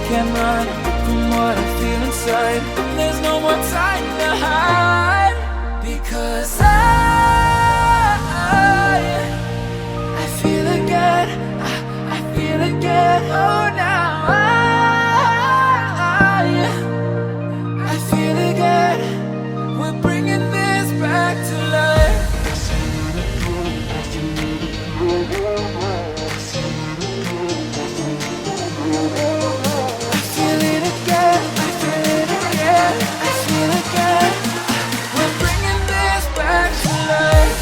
can't run from what I feel inside. There's no more time to hide, because I feel again, I feel again. Oh, now I feel again. We're bringing this back to life. I feel it again, I feel it again, I feel again. We're bringing this back to life.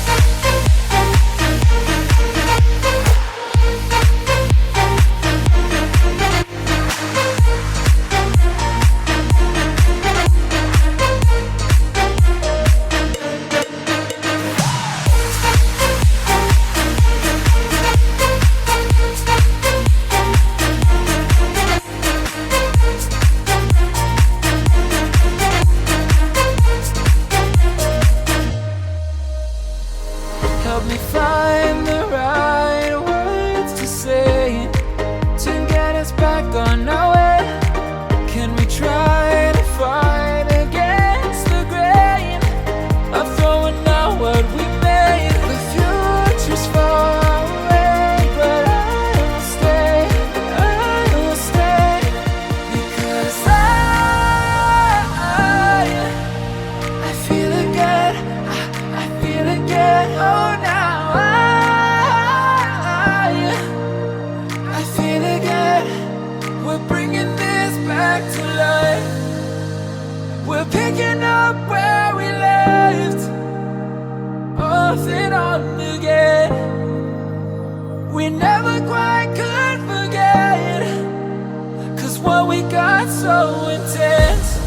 Help me find the right words to say to get us back on our way. Can we try to fight against the grain of throwing out what we made? The future's far away, but I will stay, because I feel again, I feel again. Oh, now I feel again. We're bringing this back to life. We're picking up where we left off and on again. We never quite could forget, 'cause what we got so intense.